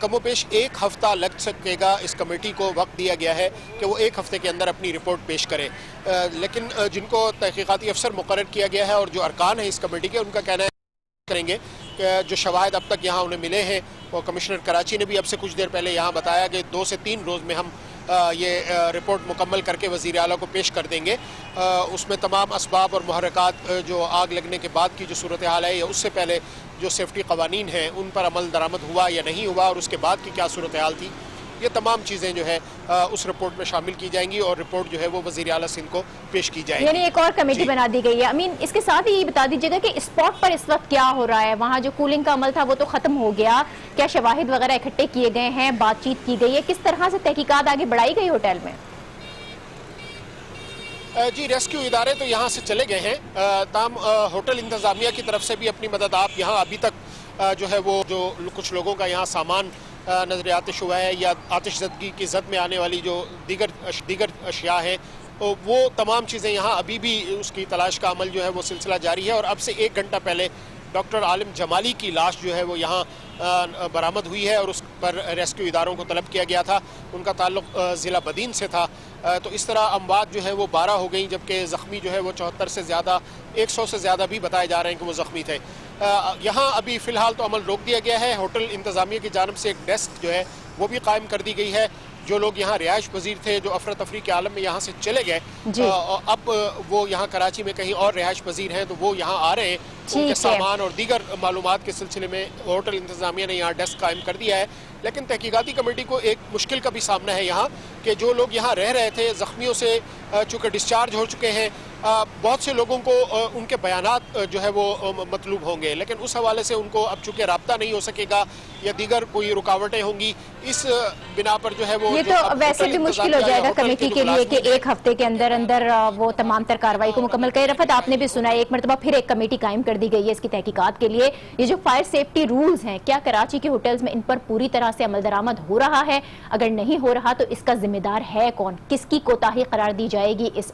کم و بیش 1 ہفتہ لگ سکے گا اس کمیٹی کو، وقت دیا گیا ہے کہ وہ 1 ہفتے کے اندر اپنی رپورٹ پیش کرے، لیکن جن کو تحقیقاتی افسر مقرر کیا گیا ہے اور جو ارکان ہیں اس کمیٹی کے، ان کا کہنا ہے کریں گے کہ جو شواہد اب تک یہاں انہیں ملے ہیں، وہ کمشنر کراچی نے بھی اب سے کچھ دیر پہلے یہاں بتایا کہ 2 سے 3 روز میں ہم یہ رپورٹ مکمل کر کے وزیر اعلیٰ کو پیش کر دیں گے۔ اس میں تمام اسباب اور محرکات جو آگ لگنے کے بعد کی جو صورتحال ہے یا اس سے پہلے جو سیفٹی قوانین ہیں ان پر عمل درآمد ہوا یا نہیں ہوا، اور اس کے بعد کی کیا صورتحال تھی، یہ تمام چیزیں جو ہے اس رپورٹ میں شامل کی جائیں گی اور رپورٹ جو ہے وہ وزیر اعلیٰ سندھ کو پیش کی جائے گی۔ یعنی ایک اور کمیٹی بنا دی گئی ہے۔ امین، اس کے ساتھ ہی یہ بتا دیجیے گا کہ اسپاٹ پر اس وقت کیا ہو رہا ہے؟ وہاں جو کولنگ کا عمل تھا وہ تو ختم ہو گیا، کیا شواہد وغیرہ اکٹھے کیے گئے ہیں، بات چیت کی گئی ہے، کس طرح سے تحقیقات آگے بڑھائی گئی ہوٹل میں؟ جی، ریسکیو ادارے تو یہاں سے چلے گئے ہیں، تاہم ہوٹل انتظامیہ کی طرف سے بھی اپنی مدد آپ یہاں ابھی تک جو ہے وہ جو کچھ لوگوں کا یہاں سامان نظر آتش ہوا ہے یا آتش زدگی کی زد میں آنے والی جو دیگر اشیاء ہیں، وہ تمام چیزیں یہاں ابھی بھی اس کی تلاش کا عمل جو ہے وہ سلسلہ جاری ہے، اور اب سے 1 گھنٹہ پہلے ڈاکٹر عالم جمالی کی لاش جو ہے وہ یہاں برآمد ہوئی ہے اور اس پر ریسکیو اداروں کو طلب کیا گیا تھا۔ ان کا تعلق ضلع بدین سے تھا، تو اس طرح اموات جو ہے وہ 12 ہو گئیں، جبکہ زخمی جو ہے وہ 74 سے زیادہ، 100 سے زیادہ بھی بتائے جا رہے ہیں کہ وہ زخمی تھے۔ یہاں ابھی فی الحال تو عمل روک دیا گیا ہے۔ ہوٹل انتظامیہ کی جانب سے ایک ڈیسک جو ہے وہ بھی قائم کر دی گئی ہے۔ جو لوگ یہاں رہائش پذیر تھے، جو افراتفری کے عالم میں یہاں سے چلے گئے، اب وہ یہاں کراچی میں کہیں اور رہائش پذیر ہیں، تو وہ یہاں آ رہے ہیں۔ ان کے سامان اور دیگر معلومات کے سلسلے میں ہوٹل انتظامیہ نے یہاں ڈیسک قائم کر دیا ہے، لیکن تحقیقاتی کمیٹی کو ایک مشکل کا بھی سامنا ہے یہاں کہ جو لوگ یہاں رہ رہے تھے، زخمیوں سے چونکہ ڈسچارج ہو چکے ہیں، بہت سے لوگوں کو ان کے بیانات جو ہے وہ مطلوب ہوں گے، لیکن اس حوالے سے ان کو اب چونکہ رابطہ نہیں ہو سکے گا یا دیگر کوئی رکاوٹیں ہوں گی، اس بنا پر جو ہے وہ یہ تو ویسے بھی مشکل ہو جائے گا کمیٹی کے لیے کہ 1 ہفتے کے اندر وہ تمام تر کارروائی کو مکمل کرے۔ رفعت، آپ نے بھی سنا ایک مرتبہ پھر ایک کمیٹی قائم کر دی گئی ہے اس کی تحقیقات کے لیے۔ یہ جو فائر سیفٹی رولز ہیں، کیا کراچی کے ہوٹلز میں ان پر پوری طرح سے عمل درآمد ہو رہا ہے؟ اگر نہیں ہو رہا تو اس کا ذمہ دار ہے کون؟ کس کی کوتاہی قرار دی جائے گی اس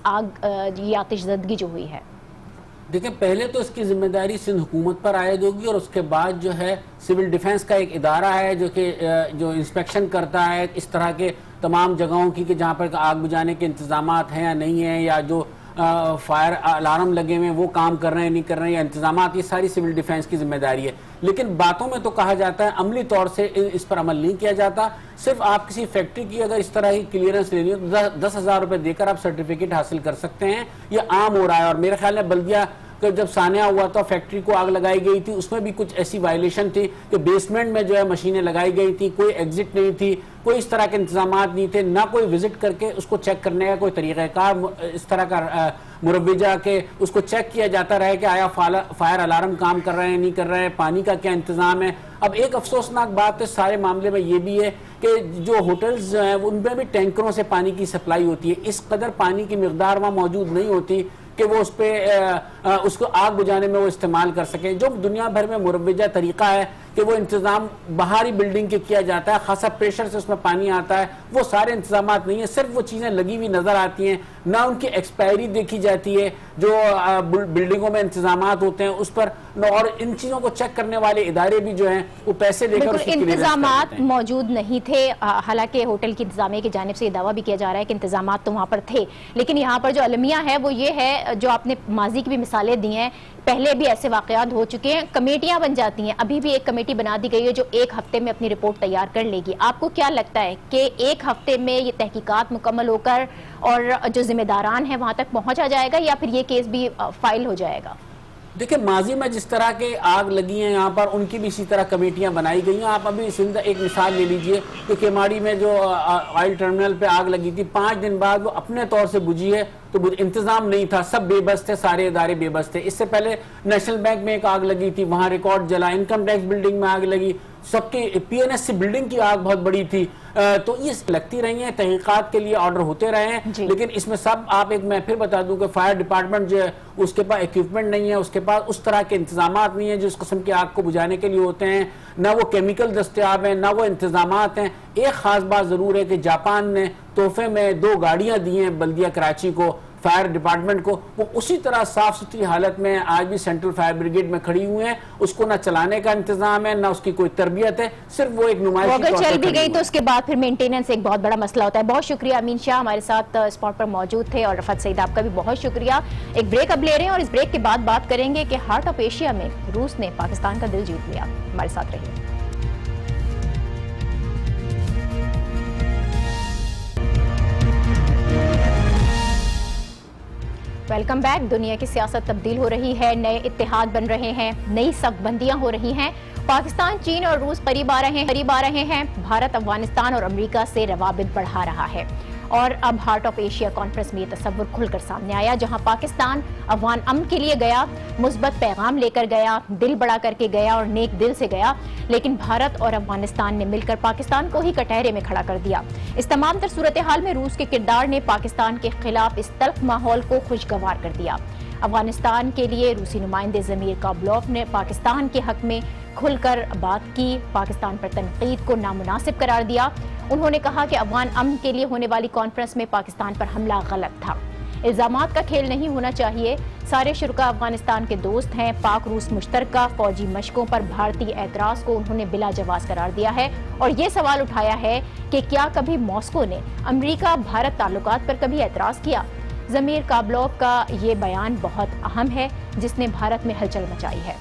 یہ آتش زدگی جو ہوئی ہے؟ دیکھیں، پہلے تو اس کی ذمہ داری سندھ حکومت پر عائد ہوگی، اور اس کے بعد جو ہے سول ڈیفنس کا ایک ادارہ ہے جو انسپیکشن کرتا ہے اس طرح کے تمام جگہوں کی کہ جہاں پر آگ بجھانے کے انتظامات ہیں یا نہیں ہیں، یا جو فائر الارم لگے ہوئے ہیں وہ کام کر رہے ہیں نہیں کر رہے ہیں یا انتظامات، یہ ساری سول ڈیفنس کی ذمہ داری ہے۔ لیکن باتوں میں تو کہا جاتا ہے، عملی طور سے اس پر عمل نہیں کیا جاتا۔ صرف آپ کسی فیکٹری کی اگر اس طرح کی کلیئرنس لینی ہو تو 10,000 روپے دے کر آپ سرٹیفکیٹ حاصل کر سکتے ہیں، یہ عام ہو رہا ہے۔ اور میرے خیال میں بلدیہ جب سانحہ ہوا تھا، فیکٹری کو آگ لگائی گئی تھی، اس میں بھی کچھ ایسی وائلیشن تھی کہ بیسمنٹ میں جو ہے مشینیں لگائی گئی تھی، کوئی ایگزٹ نہیں تھی، کوئی اس طرح کے انتظامات نہیں تھے، نہ کوئی وزٹ کر کے اس کو چیک کرنے کا کوئی طریقہ کار اس طرح کا مروجہ کہ اس کو چیک کیا جاتا رہے کہ آیا فائر الارم کام کر رہے ہیں نہیں کر رہے ہیں، پانی کا کیا انتظام ہے۔ اب ایک افسوسناک بات ہے سارے معاملے میں یہ بھی ہے کہ جو ہوٹلز جو ہیں ان میں بھی ٹینکروں سے پانی کی سپلائی ہوتی ہے، اس قدر پانی کی مقدار وہاں موجود نہیں ہوتی کہ وہ اس کو آگ بجھانے میں وہ استعمال کر سکیں۔ جو دنیا بھر میں مروجہ طریقہ ہے کہ وہ انتظام باہری بلڈنگ کے کیا جاتا ہے، خاصا پریشر سے اس میں پانی آتا ہے، وہ سارے انتظامات نہیں ہیں، صرف وہ چیزیں لگی ہوئی نظر آتی ہیں، نہ ان کی ایکسپائری دیکھی جاتی ہے جو بلڈنگوں میں انتظامات ہوتے ہیں اس پر، اور ان چیزوں کو چیک کرنے والے ادارے بھی جو ہیں وہ پیسے دے کر اس کی کلیئرنس انتظامات موجود نہیں تھے۔ حالانکہ ہوٹل کی انتظامیہ کی جانب سے یہ دعویٰ بھی کیا جا رہا ہے کہ انتظامات تو وہاں پر تھے، لیکن یہاں پر جو المیہ ہے وہ یہ ہے، جو آپ نے ماضی کی بھی مثالیں دی ہیں، پہلے بھی ایسے واقعات ہو چکے ہیں، کمیٹیاں بن جاتی ہیں، ابھی بھی ایک کمیٹی بنا دی گئی ہے جو 1 ہفتے میں اپنی رپورٹ تیار کر لے گی۔ آپ کو کیا لگتا ہے کہ 1 ہفتے میں یہ تحقیقات مکمل ہو کر اور جو ذمہ داران ہیں وہاں تک پہنچا جائے گا یا پھر یہ کیس بھی فائل ہو جائے گا؟ دیکھیں، ماضی میں جس طرح کے آگ لگی ہیں یہاں پر ان کی بھی اسی طرح کمیٹیاں بنائی گئی ہیں۔ آپ ابھی سندھ ایک مثال لے لیجئے کہ کیماڑی میں جو آئل ٹرمینل پہ آگ لگی تھی، 5 دن بعد وہ اپنے طور سے بجھی ہے، تو انتظام نہیں تھا، سب بے بس تھے، سارے ادارے بے بس تھے۔ اس سے پہلے نیشنل بینک میں ایک آگ لگی تھی، وہاں ریکارڈ جلا، انکم ٹیکس بلڈنگ میں آگ لگی، سب کی PNSC بلڈنگ کی آگ بہت بڑی تھی۔ تو یہ لگتی رہی ہیں، تحقیقات کے لیے آرڈر ہوتے رہے ہیں، لیکن اس میں سب آپ میں پھر بتا دوں کہ فائر ڈپارٹمنٹ جو ہے اس کے پاس ایکوپمنٹ نہیں ہے، اس کے پاس اس طرح کے انتظامات نہیں ہیں جو اس قسم کی آگ کو بجھانے کے لیے ہوتے ہیں، نہ وہ کیمیکل دستیاب ہیں، نہ وہ انتظامات ہیں۔ ایک خاص بات ضرور ہے کہ جاپان نے تحفے میں 2 گاڑیاں دی ہیں بلدیہ کراچی کو فائر ڈپارٹمنٹ کو، وہ اسی طرح صاف ستھری حالت میں آج بھی سینٹرل فائر بریگیڈ میں کھڑی ہوئے ہیں. اس کو نہ چلانے کا انتظام ہے، نہ اس کی کوئی تربیت ہے، صرف وہ ایک نمائشی اگر طور چل پر بھی کھڑی گئی ہوئی تو ہے. اس کے بعد پھر مینٹیننس ایک بہت بڑا مسئلہ ہوتا ہے. بہت شکریہ امین شاہ ہمارے ساتھ اسپاٹ پر موجود تھے، اور رفعت سعید آپ کا بھی بہت شکریہ. ایک بریک اب لے رہے ہیں اور اس بریک کے بعد بات کریں گے کہ ہارٹ آف ایشیا میں روس نے پاکستان کا دل جیت لیا. ہمارے ساتھ رہیے. Welcome back. دنیا کی سیاست تبدیل ہو رہی ہے، نئے اتحاد بن رہے ہیں، نئی صف بندیاں ہو رہی ہیں. پاکستان، چین اور روس قریب آ رہے ہیں. بھارت افغانستان اور امریکہ سے روابط بڑھا رہا ہے. اور اب ہارٹ آف ایشیا کانفرنس میں یہ تصور کھل کر سامنے آیا، جہاں پاکستان افغان امن کے لیے گیا، مثبت پیغام لے کر گیا، دل بڑا کر کے گیا اور نیک دل سے گیا. لیکن بھارت اور افغانستان نے مل کر پاکستان کو ہی کٹہرے میں کھڑا کر دیا. اس تمام تر صورتحال میں روس کے کردار نے پاکستان کے خلاف اس تلخ ماحول کو خوشگوار کر دیا. افغانستان کے لیے روسی نمائندے ضمیر کابلوف نے پاکستان کے حق میں کھل کر بات کی، پاکستان پر تنقید کو نامناسب قرار دیا. انہوں نے کہا کہ افغان امن کے لیے ہونے والی کانفرنس میں پاکستان پر حملہ غلط تھا. الزامات کا کھیل نہیں ہونا چاہیے. سارے شرکاء افغانستان کے دوست ہیں. پاک روس مشترکہ فوجی مشقوں پر بھارتی اعتراض کو انہوں نے بلا جواز قرار دیا ہے، اور یہ سوال اٹھایا ہے کہ کیا کبھی ماسکو نے امریکہ بھارت تعلقات پر کبھی اعتراض کیا؟ ضمیر کابلوف کا یہ بیان بہت اہم ہے، جس نے بھارت میں ہلچل مچائی ہے.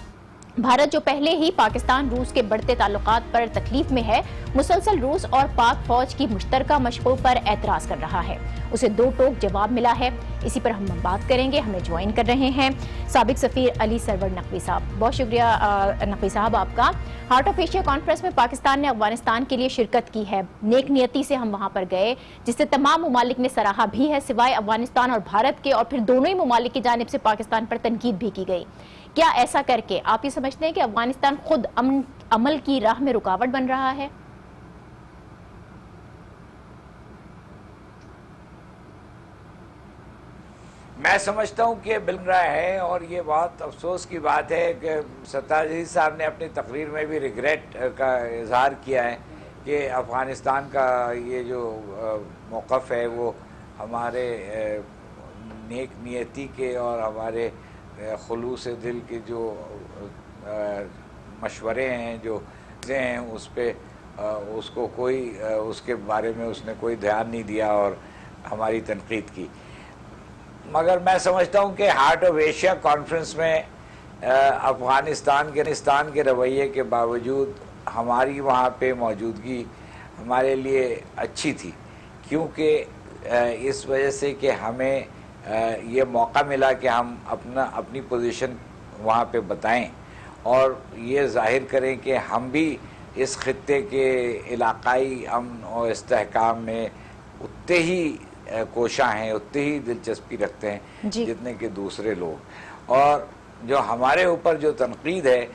بھارت جو پہلے ہی پاکستان روس کے بڑھتے تعلقات پر تکلیف میں ہے، مسلسل روس اور پاک فوج کی مشترکہ مشقوں پر اعتراض کر رہا ہے. اسے دو ٹوک جواب ملا ہے. اسی پر ہم بات کریں گے. ہمیں جوائن کر رہے ہیں سابق سفیر علی سرور نقوی صاحب. بہت شکریہ نقوی صاحب آپ کا. ہارٹ آف ایشیا کانفرنس میں پاکستان نے افغانستان کے لیے شرکت کی ہے، نیک نیتی سے ہم وہاں پر گئے، جس سے تمام ممالک نے سراہا بھی ہے سوائے افغانستان اور بھارت کے، اور پھر دونوں ہی ممالک کی جانب سے پاکستان پر تنقید بھی کی گئی. کیا ایسا کر کے آپ یہ سمجھتے ہیں کہ افغانستان خود عمل کی راہ میں رکاوٹ بن رہا ہے؟ میں سمجھتا ہوں کہ بن رہا ہے، اور یہ بہت افسوس کی بات ہے کہ ستار عزیز صاحب نے اپنی تقریر میں بھی ریگریٹ کا اظہار کیا ہے کہ افغانستان کا یہ جو موقف ہے وہ ہمارے نیک نیتی کے اور ہمارے خلوص دل کے جو مشورے ہیں، جو ہیں، اس پہ اس کو کوئی اس کے بارے میں اس نے کوئی دھیان نہیں دیا اور ہماری تنقید کی. مگر میں سمجھتا ہوں کہ ہارٹ آف ایشیا کانفرنس میں افغانستان کے رویے کے باوجود ہماری وہاں پہ موجودگی ہمارے لیے اچھی تھی، کیونکہ اس وجہ سے کہ ہمیں یہ موقع ملا کہ ہم اپنی پوزیشن وہاں پہ بتائیں اور یہ ظاہر کریں کہ ہم بھی اس خطے کے علاقائی امن اور استحکام میں اتنے ہی کوشاں ہیں، اتنی ہی دلچسپی رکھتے ہیں جتنے کہ دوسرے لوگ. اور جو ہمارے اوپر جو تنقید ہے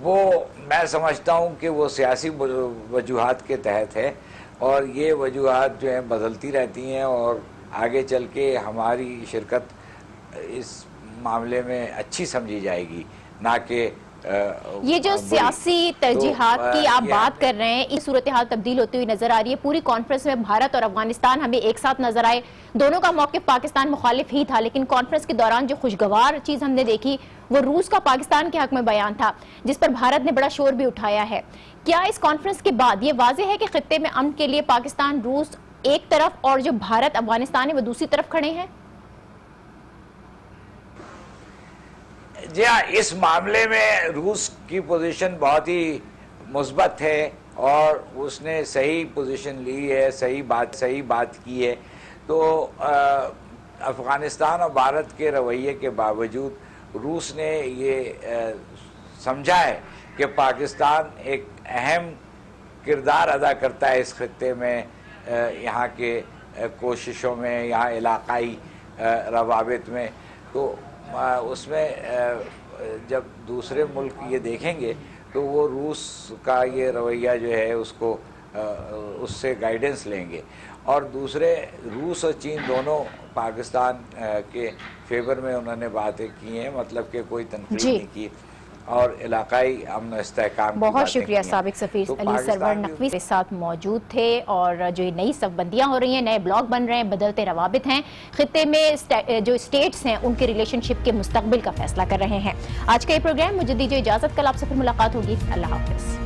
وہ میں سمجھتا ہوں کہ وہ سیاسی وجوہات کے تحت ہے، اور یہ وجوہات جو ہیں بدلتی رہتی ہیں، اور آگے چل کے ہماری شرکت اس معاملے میں اچھی سمجھی جائے گی، نہ کہ یہ جو سیاسی ترجیحات کی آپ بات کر رہے ہیں، اس صورتحال تبدیل ہوتی ہوئی نظر آ رہی ہے. پوری کانفرنس میں بھارت اور افغانستان ہمیں ایک ساتھ نظر آئے، دونوں کا موقف پاکستان مخالف ہی تھا، لیکن کانفرنس کے دوران جو خوشگوار چیز ہم نے دیکھی وہ روس کا پاکستان کے حق میں بیان تھا، جس پر بھارت نے بڑا شور بھی اٹھایا ہے. کیا اس کانفرنس کے بعد یہ واضح ہے کہ خطے میں امن کے لیے پاکستان روس ایک طرف اور جو بھارت افغانستان ہے وہ دوسری طرف کھڑے ہیں؟ جی ہاں، اس معاملے میں روس کی پوزیشن بہت ہی مثبت ہے، اور اس نے صحیح پوزیشن لی ہے، صحیح بات کی ہے. تو افغانستان اور بھارت کے رویے کے باوجود روس نے یہ سمجھا ہے کہ پاکستان ایک اہم کردار ادا کرتا ہے اس خطے میں، یہاں کے کوششوں میں، یہاں علاقائی روابط میں. تو اس میں جب دوسرے ملک یہ دیکھیں گے تو وہ روس کا یہ رویہ جو ہے اس کو اس سے گائیڈنس لیں گے. اور دوسرے روس اور چین دونوں پاکستان کے فیور میں انہوں نے باتیں کی ہیں، مطلب کہ کوئی تنقید نہیں کی. اور علاقائی امن و استحکام کی بہت باتیں شکریہ کی ہیں۔ سابق سفیر تو علی سرور پاکستان بھی نقوی کے ساتھ موجود تھے، اور جو یہ نئی صف بندیاں ہو رہی ہیں، نئے بلاک بن رہے ہیں، بدلتے روابط ہیں، خطے میں جو اسٹیٹس ہیں ان کے ریلیشن شپ کے مستقبل کا فیصلہ کر رہے ہیں۔ آج کا یہ پروگرام مجھے دیجیے اجازت، کل آپ سے پھر ملاقات ہوگی، اللہ حافظ۔